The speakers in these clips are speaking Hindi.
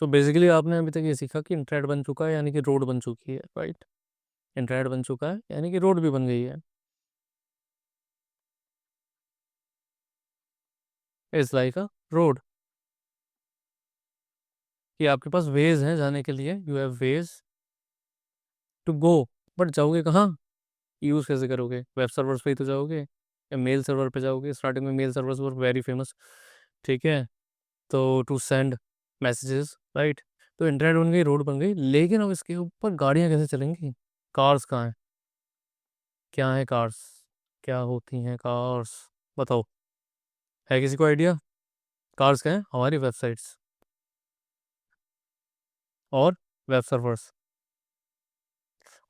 सो बेसिकली आपने अभी तक ये सीखा कि इंटरनेट बन चुका है यानी कि रोड बन चुकी है, राइट। इंटरनेट बन चुका है यानी कि रोड भी बन गई है। इट्स लाइक अ रोड, कि आपके पास वेज हैं जाने के लिए, you have ways to go. But जाओगे कहाँ? यूज़ कैसे करोगे? वेब सर्वर्स पे ही तो जाओगे या मेल सर्वर पे जाओगे। स्टार्टिंग में mail servers were very famous, ठीक है। तो टू सेंड मैसेजेस, राइट। तो इंटरनेट बन गई, रोड बन गई, लेकिन अब इसके ऊपर गाड़ियाँ कैसे चलेंगी? कार्स कहाँ हैं? क्या है कार्स? क्या होती हैं कार्स? बताओ, है किसी को आइडिया? कार्स क्या है? हमारी वेबसाइट्स और वेब सर्वर्स।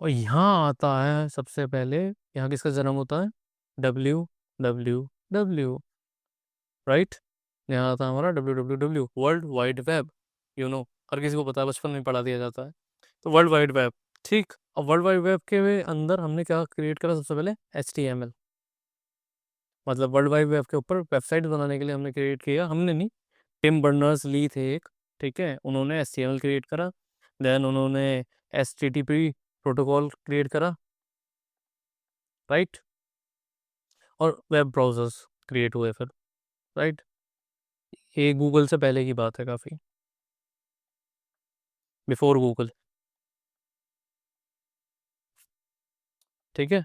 और यहाँ आता है सबसे पहले, यहाँ किसका जन्म होता है? WWW, right. यहाँ आता है हमारा WWW, World Wide Web. You know, हर किसी को पता है, बचपन में पढ़ा दिया जाता है। तो वर्ल्ड वाइड वेब, ठीक। अब वर्ल्ड वाइड वेब के अंदर हमने क्या क्रिएट करा सबसे पहले? HTML। मतलब वर्ल्ड वाइड वेब के ऊपर वेबसाइट बनाने के लिए हमने क्रिएट किया, हमने नहीं, टिम बर्नर्स ली थे एक, ठीक है, उन्होंने HTML क्रिएट करा। देन उन्होंने HTTP प्रोटोकॉल क्रिएट करा, राइट। और वेब ब्राउजर्स क्रिएट हुए फिर, राइट। ये गूगल से पहले की बात है काफ़ी, बिफोर गूगल, ठीक है।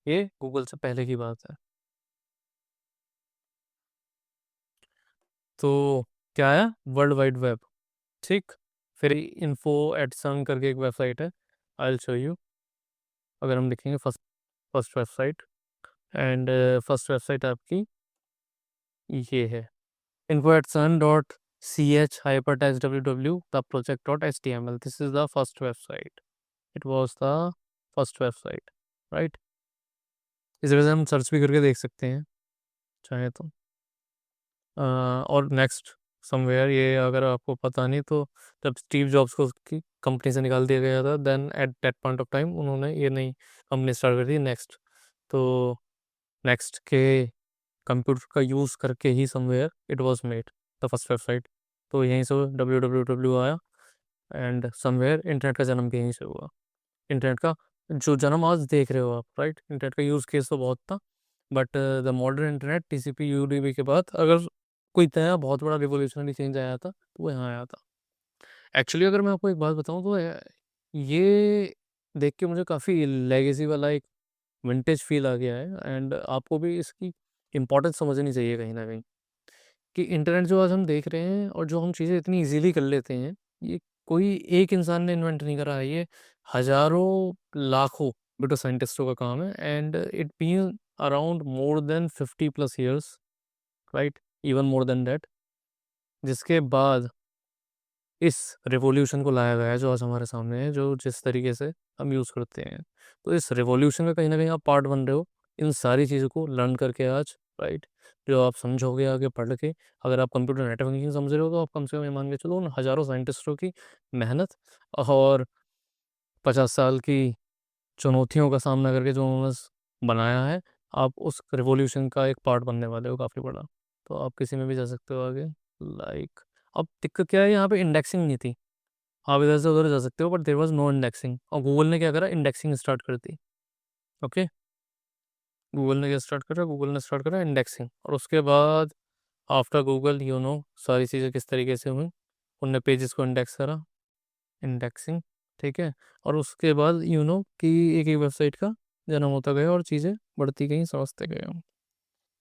ये गूगल से पहले की बात है। तो क्या है? वर्ल्ड वाइड वेब, ठीक। फिर इन्फो एट सन करके एक वेबसाइट है, आई विल शो यू। अगर हम लिखेंगे first first website, and first website आपकी ये है, info at sun dot ch hypertext www the project dot html. This is the first website. It was the first website, right? इस वजह से हम सर्च भी करके देख सकते हैं चाहे तो। और नेक्स्ट समवेयर, ये अगर आपको पता नहीं तो जब स्टीव जॉब्स को उसकी कंपनी से निकाल दिया गया था, then at that point of time उन्होंने ये नई कंपनी स्टार्ट कर दी, नेक्स्ट। तो नेक्स्ट के कंप्यूटर का यूज़ करके ही somewhere it was made the first website. तो यहीं से WWW आया, एंड समवेयर इंटरनेट का जन्म भी यहीं से हुआ। इंटरनेट का जो जन्म आज देख रहे हो आप, राइट। इंटरनेट का यूज़ केस तो बहुत था, but the modern internet TCP UDP के बाद अगर कोई नया बहुत बड़ा रिवोल्यूशनरी चेंज आया था तो वो यहाँ आया था। एक्चुअली अगर मैं आपको एक बात बताऊँ तो ये देख के मुझे काफ़ी लेगेसी वाला एक विंटेज फील आ गया है, एंड आपको भी इसकी इम्पोर्टेंस समझनी चाहिए कहीं ना कहीं, कि इंटरनेट जो आज हम देख रहे हैं और जो हम चीज़ें इतनी इजीली कर लेते हैं, ये कोई एक इंसान ने इन्वेंट नहीं करा है, ये हजारों लाखों बेटा साइंटिस्टों का काम है, and it been around more than 50+ years, right, even more than that. जिसके बाद इस रिवॉल्यूशन को लाया गया है जो आज हमारे सामने है, जो जिस तरीके से हम यूज़ करते हैं। तो इस रिवॉल्यूशन में कहीं ना कहीं आप पार्ट बन रहे हो, इन सारी चीज़ों को लर्न करके आज, राइट। जो आप समझोगे आगे पढ़ के, अगर आप कंप्यूटर नेटवर्किंग समझ रहे हो तो आप कम से कम ये मान के चलो उन हज़ारों साइंटिस्टों की मेहनत और 50 साल की चुनौतियों का सामना करके जो उन्होंने बनाया है, आप उस रिवॉल्यूशन का एक पार्ट बनने वाले हो काफ़ी बड़ा। तो आप किसी में भी जा सकते हो आगे, लाइक। अब दिक्कत क्या है, यहाँ पे इंडेक्सिंग नहीं थी। आप इधर से उधर जा सकते हो, but there was no indexing, और गूगल ने क्या करा? इंडेक्सिंग स्टार्ट कर दी, ओके। गूगल ने क्या स्टार्ट करा? गूगल ने स्टार्ट करा इंडेक्सिंग, और उसके बाद आफ्टर गूगल सारी चीज़ें किस तरीके से हुई, उनने पेजेस को इंडेक्स करा, इंडेक्सिंग, ठीक है। और उसके बाद कि एक एक वेबसाइट का जन्म होता गया और चीज़ें बढ़ती गई, समझते गए हम।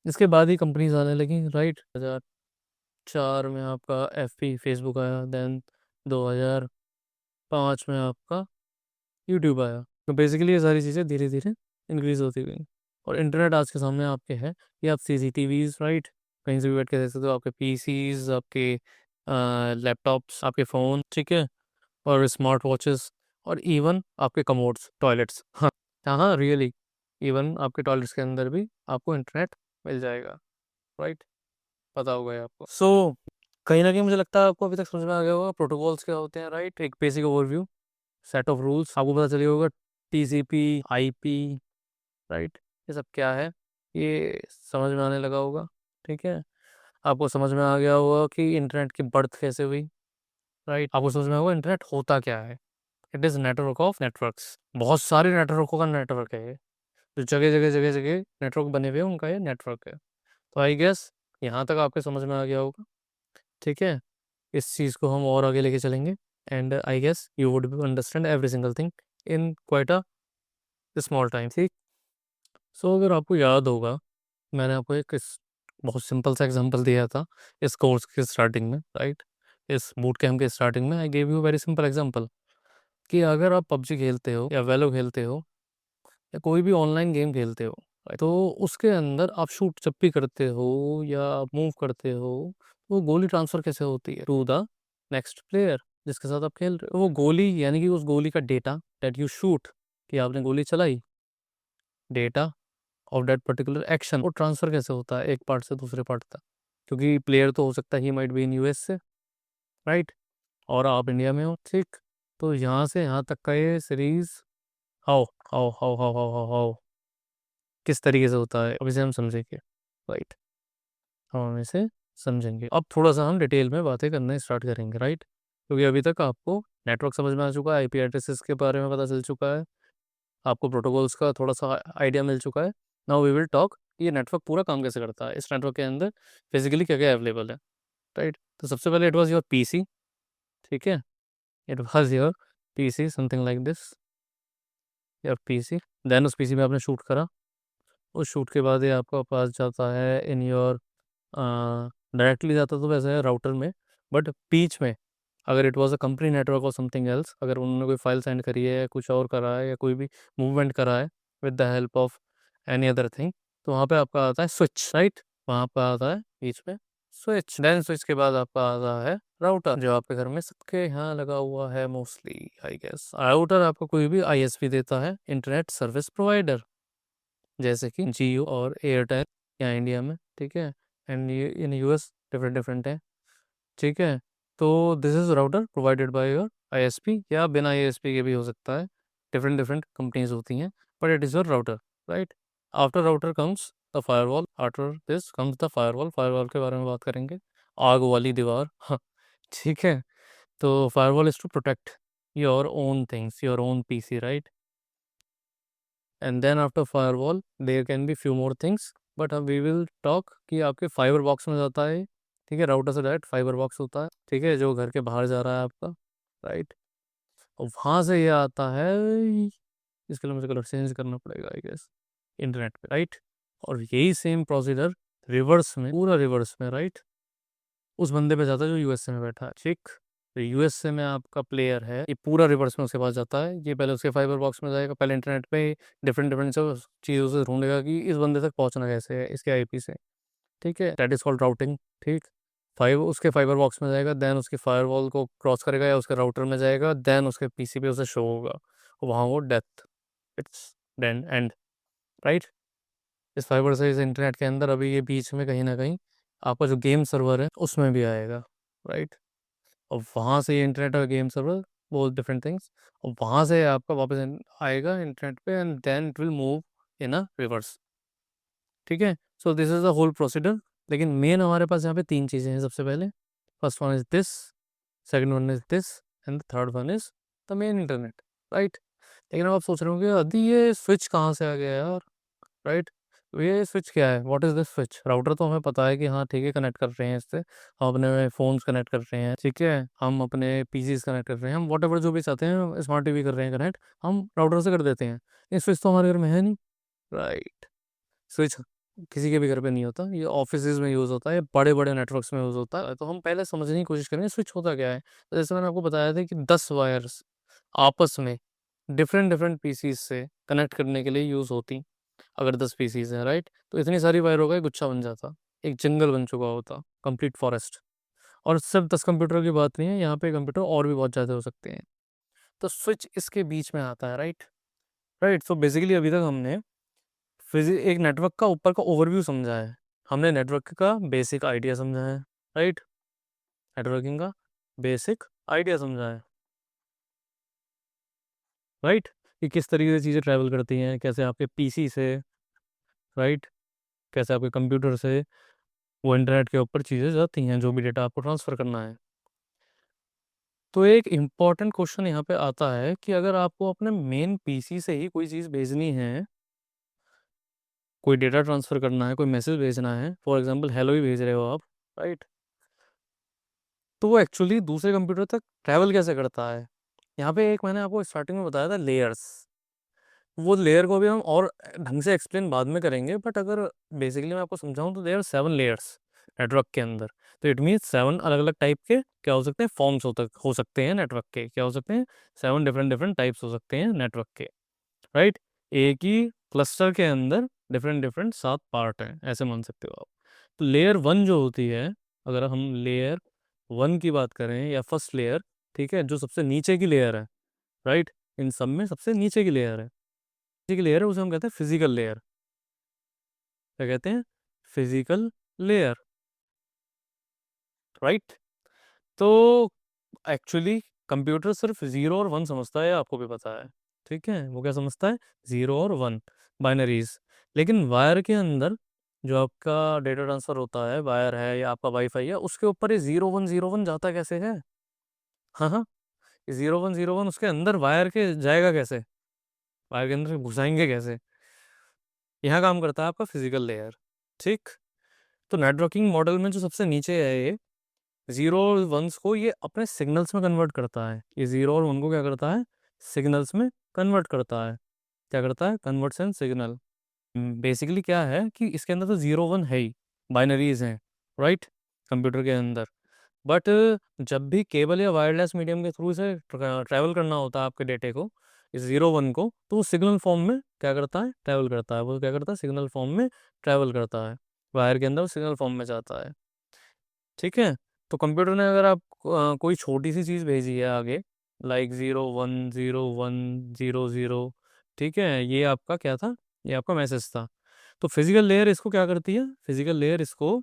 इसके बाद ही कंपनीज आने लगी, राइट। 2004 में आपका FB फेसबुक आया, देन 2005 में आपका यूट्यूब आया। तो बेसिकली ये सारी चीज़ें धीरे धीरे इंक्रीज होती गई, और इंटरनेट आज के सामने आपके है, कि आप CCTVs, राइट, कहीं से भी बैठ के देख सकते हो, आपके PCs, आपके लैपटॉप्स, आपके फ़ोन, ठीक है, और स्मार्ट वॉचेस, और इवन आपके कमोड्स, टॉयलेट्स, हाँ हाँ रियली, इवन आपके टॉयलेट्स के अंदर भी आपको इंटरनेट मिल जाएगा, राइट। पता होगा ये आपको। कहीं ना कहीं मुझे लगता है आपको अभी तक समझ में आ गया होगा प्रोटोकॉल्स क्या होते हैं, राइट। एक basic overview, set of rules आपको पता चलिए होगा, TCP IP, राइट। ये सब क्या है, ये समझ में आने लगा होगा, ठीक है। आपको समझ में आ गया होगा कि इंटरनेट की बर्थ कैसे हुई, राइट। आपको समझ में होगा इंटरनेट होता क्या है। It is network of networks. बहुत सारे नेटवर्कों का नेटवर्क है ये। जो जगह जगह जगह जगह नेटवर्क बने हुए हैं उनका ये नेटवर्क है। तो आई गेस यहाँ तक आपके समझ में आ गया होगा। ठीक है, इस चीज़ को हम और आगे लेके चलेंगे and I guess you would be understand every single thing in quite a small time. ठीक। सो अगर आपको याद होगा, मैंने आपको एक बहुत सिंपल सा एग्जांपल दिया था इस कोर्स के स्टार्टिंग में, राइट। इस बूट कैम्प के स्टार्टिंग में I gave you very simple example कि अगर आप पबजी खेलते हो या वेलो खेलते हो या कोई भी ऑनलाइन गेम खेलते हो, तो उसके अंदर आप शूट जब भी करते हो या मूव करते हो, वो गोली ट्रांसफर कैसे होती है टू द नेक्स्ट प्लेयर जिसके साथ आप खेल रहे हो। वो गोली यानी कि उस गोली का डेटा दैट यू शूट, कि आपने गोली चलाई, data of that particular action वो ट्रांसफर कैसे होता है एक पार्ट से दूसरे पार्ट तक। क्योंकि प्लेयर तो हो सकता है he might be in US से, राइट, और आप इंडिया में हो। ठीक। तो यहाँ से यहाँ तक का ये series how how how how how how how किस तरीके से होता है अब इसे हम समझेंगे, राइट। हम इसे समझेंगे अब थोड़ा सा हम डिटेल में बातें करना स्टार्ट करेंगे, राइट। क्योंकि अभी तक आपको नेटवर्क समझ में आ चुका है, आईपी एड्रेसेस के बारे में पता चल चुका है, आपको प्रोटोकॉल्स का थोड़ा सा आइडिया मिल चुका है। नाउ वी विल टॉक ये नेटवर्क पूरा काम कैसे करता है, इस नेटवर्क के अंदर फिजिकली क्या क्या अवेलेबल है, राइट। तो सबसे पहले इट वॉज योर पीसी। ठीक है, it was your PC something like this, your PC. Then उस पीसी में आपने शूट करा, उस शूट के बाद ये आपका पास जाता है इन योर, डायरेक्टली जाता तो वैसे है राउटर में, बट बीच में अगर it was a company network और समथिंग एल्स, अगर उन्होंने कोई फाइल सेंड करी है या कुछ और करा है या कोई भी मूवमेंट करा है with the help of any other thing, तो वहाँ पे आपका आता है स्विच, राइट। वहाँ पे आता है बीच में स्विच। देन स्विच के बाद आपका आता है राउटर, जो आपके घर में सबके यहाँ लगा हुआ है मोस्टली आई गेस। राउटर आपको कोई भी आईएसपी देता है, इंटरनेट सर्विस प्रोवाइडर, जैसे कि जियो और एयरटेल या इंडिया में। ठीक है, and in US different different है। ठीक है, तो this is router provided by your ISP, या बिना आईएसपी के भी हो सकता है, डिफरेंट डिफरेंट कंपनीज होती हैं, but it is your router, right. After router comes the firewall, after this comes the firewall. Firewall के बारे में बात करेंगे, आग वाली दीवार। हाँ, ठीक है। तो firewall is to protect your own things, your own PC, right. And then after firewall there can be few more things, but we will talk कि आपके फाइबर बॉक्स में जाता है। ठीक है, राउटर से डायरेक्ट फाइबर बॉक्स होता है, ठीक है, जो घर के बाहर जा रहा है आपका, राइट। और वहाँ से ये आता है, इसके लिए मुझे कलर चेंज करना पड़ेगा आई गेस, इंटरनेट पे, राइट। और यही सेम प्रोसीजर रिवर्स में, पूरा रिवर्स में, राइट, उस बंदे पे जाता है जो यूएसए में बैठा है। ठीक। तो यूएसए में आपका प्लेयर है, ये पूरा रिवर्स में उसके पास जाता है। ये पहले उसके फाइबर बॉक्स में जाएगा, पहले इंटरनेट पे डिफरेंट डिफरेंट चीज़ों से ढूंढेगा कि इस बंदे तक पहुंचना कैसे है इसके आईपी से। ठीक है, दैट इज कॉल्ड राउटिंग। ठीक। उसके फाइबर बॉक्स में जाएगा, देन उसके फायरवॉल को क्रॉस करेगा या उसके राउटर में जाएगा, देन उसके पीसी पे उसे शो होगा, वहाँ वो death, it's then end, right. इस फाइबर से इस इंटरनेट के अंदर अभी ये बीच में कहीं ना कहीं आपका जो गेम सर्वर है उसमें भी आएगा, राइट। और वहाँ से ये इंटरनेट और गेम सर्वर, बहुत डिफरेंट थिंग्स, और वहाँ से आपका वापस आएगा इंटरनेट पे and then it will move in a reverse. ठीक है, so this is the whole procedure. लेकिन मेन हमारे पास यहाँ पे तीन चीज़ें हैं। सबसे पहले first one is this, second one is this, and third one is the main internet, right. लेकिन अब आप सोच रहे होंगे अभी ये स्विच कहाँ से आ गया यार, राइट। ये स्विच क्या है, what is this switch. Router तो हमें पता है कि हाँ ठीक है, कनेक्ट कर रहे हैं इससे, हम अपने फ़ोन्स कनेक्ट कर रहे हैं, ठीक है, हम अपने पीसीज कनेक्ट कर रहे हैं, हम वॉट एवर जो भी चाहते हैं, स्मार्ट टीवी कर रहे हैं कनेक्ट, हम राउटर से कर देते हैं। ये स्विच तो हमारे घर में है नहीं, राइट। स्विच किसी के भी घर पे नहीं होता, ये ऑफिस में यूज़ होता है, बड़े बड़े नेटवर्क्स में यूज़ होता है। तो हम पहले समझने की कोशिश करेंगे स्विच होता क्या है। तो जैसे मैंने आपको बताया था कि 10 वायर्स आपस में डिफरेंट डिफरेंट पीसीज से कनेक्ट करने के लिए यूज़ होती। अगर 10 पीसीज हैं, राइट, तो इतनी सारी वायरों का एक गुच्छा बन जाता, एक जंगल बन चुका होता, कंप्लीट फॉरेस्ट। और सिर्फ 10 कंप्यूटर की बात नहीं है, यहाँ पे कंप्यूटर और भी बहुत ज़्यादा हो सकते हैं। तो स्विच इसके बीच में आता है, राइट। राइट, सो बेसिकली अभी तक हमने एक नेटवर्क का ऊपर का ओवरव्यू समझा है, हमने नेटवर्क का बेसिक आइडिया समझा है, राइट, नेटवर्किंग का बेसिक आइडिया समझा है, राइट, कि किस तरीके से चीज़ें ट्रैवल करती हैं, कैसे आपके पीसी से, राइट, कैसे आपके कंप्यूटर से वो इंटरनेट के ऊपर चीज़ें जाती हैं, जो भी डेटा आपको ट्रांसफ़र करना है। तो एक इम्पॉर्टेंट क्वेश्चन यहाँ पे आता है कि अगर आपको अपने मेन पीसी से ही कोई चीज़ भेजनी है, कोई डेटा ट्रांसफ़र करना है, कोई मैसेज भेजना है, फॉर एग्जांपल हेलो ही भेज रहे हो आप, राइट, तो वो एक्चुअली दूसरे कंप्यूटर तक ट्रैवल कैसे करता है। यहाँ पे एक मैंने आपको स्टार्टिंग में बताया था लेयर्स, वो लेयर को भी हम और ढंग से एक्सप्लेन बाद में करेंगे, बट अगर बेसिकली मैं आपको समझाऊं तो देयर 7 लेयर्स नेटवर्क के अंदर। तो इट मीन्स 7 अलग अलग टाइप के क्या हो सकते हैं, फॉर्म्स हो सकते हैं नेटवर्क के, क्या हो सकते हैं, 7 डिफरेंट डिफरेंट टाइप्स हो सकते हैं नेटवर्क के, राइट। एक ही क्लस्टर के अंदर डिफरेंट डिफरेंट 7 पार्ट हैं, ऐसे मान सकते हो आप। तो लेयर 1 जो होती है, अगर हम लेयर 1 की बात करें या फर्स्ट लेयर, ठीक है, जो सबसे नीचे की लेयर है, राइट, इन सब में सबसे नीचे की लेयर है, नीचे की लेयर है, उसे हम कहते हैं फिजिकल लेयर। क्या कहते हैं, फिजिकल लेयर, राइट। तो एक्चुअली कंप्यूटर सिर्फ 0 और 1 समझता है, आपको भी पता है, ठीक है, वो क्या समझता है, 0 और 1 बाइनरीज। लेकिन वायर के अंदर जो आपका डेटा ट्रांसफर होता है, वायर है या आपका वाईफाई है, उसके ऊपर ये 0 1 0 1 जाता कैसे है। हाँ हाँ, 0 1 0 1 उसके अंदर वायर के जाएगा कैसे, वायर के अंदर घुसाएंगे कैसे, यहाँ काम करता है आपका फिजिकल लेयर, ठीक। तो नेटवर्किंग मॉडल में जो सबसे नीचे है ये, 0 और 1 को ये अपने सिग्नल्स में कन्वर्ट करता है, ये 0 और 1 को क्या करता है, सिग्नल्स में कन्वर्ट करता है। क्या करता है, कन्वर्ट्स एंड सिग्नल। बेसिकली क्या है कि इसके अंदर तो 0 1 है ही, बाइनरीज हैं, राइट, कंप्यूटर के अंदर। बट जब भी केबल या वायरलेस मीडियम के थ्रू से ट्रैवल करना होता है आपके डेटे को, इस 0 1 को, तो वो सिग्नल फॉर्म में क्या करता है, ट्रैवल करता है, वो क्या करता है, सिग्नल फॉर्म में ट्रैवल करता है, वायर के अंदर वो सिग्नल फॉर्म में जाता है, ठीक है। तो कंप्यूटर ने अगर आप कोई छोटी सी चीज़ भेजी है आगे, लाइक 0 1 0 1 0 0, ठीक है, ये आपका क्या था, ये आपका मैसेज था। तो फिजिकल लेयर इसको क्या करती है, फिजिकल लेयर इसको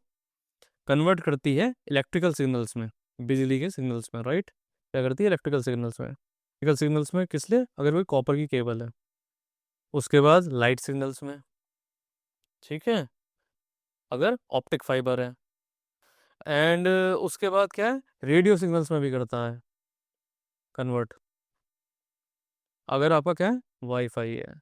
कन्वर्ट करती है इलेक्ट्रिकल सिग्नल्स में, बिजली के सिग्नल्स में, राइट। क्या करती है, इलेक्ट्रिकल सिग्नल्स में, इलेक्ट्रिकल सिग्नल्स में किस लिए, अगर कोई कॉपर की केबल है, उसके बाद लाइट सिग्नल्स में, ठीक है, अगर ऑप्टिक फाइबर है, एंड उसके बाद क्या है, रेडियो सिग्नल्स में भी करता है कन्वर्ट, अगर आपका क्या है, वाईफाई है,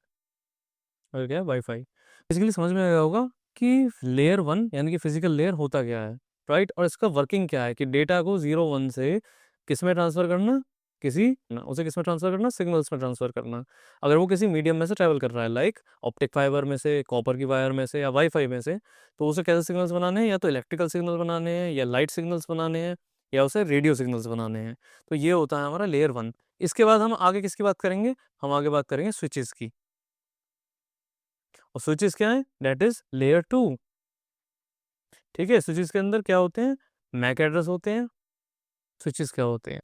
अगर क्या है, वाईफाई। बेसिकली समझ में आया होगा कि लेयर 1 यानी कि फिजिकल लेयर होता क्या है, राइट, और इसका वर्किंग क्या है, कि डेटा को 0 1 से किस में ट्रांसफर करना, किसी ना उसे किस में ट्रांसफर करना, सिग्नल्स में ट्रांसफर करना। अगर वो किसी मीडियम में से ट्रैवल कर रहा है, लाइक ऑप्टिक फाइबर में से, कॉपर की वायर में से, या वाईफाई में से, तो उसे कैसे सिग्नल्स बनाने हैं, या तो इलेक्ट्रिकल सिग्नल बनाने हैं, या लाइट सिग्नल्स बनाने हैं, या उसे रेडियो सिग्नल्स बनाने हैं। तो ये होता है हमारा लेयर 1। इसके बाद हम आगे किसकी बात करेंगे, हम आगे बात करेंगे स्विचेस की। और स्विचेस क्या है, डेट इज लेयर 2, ठीक है। स्विचेस के अंदर क्या होते हैं, मैक एड्रेस होते हैं। स्विचेस क्या होते हैं,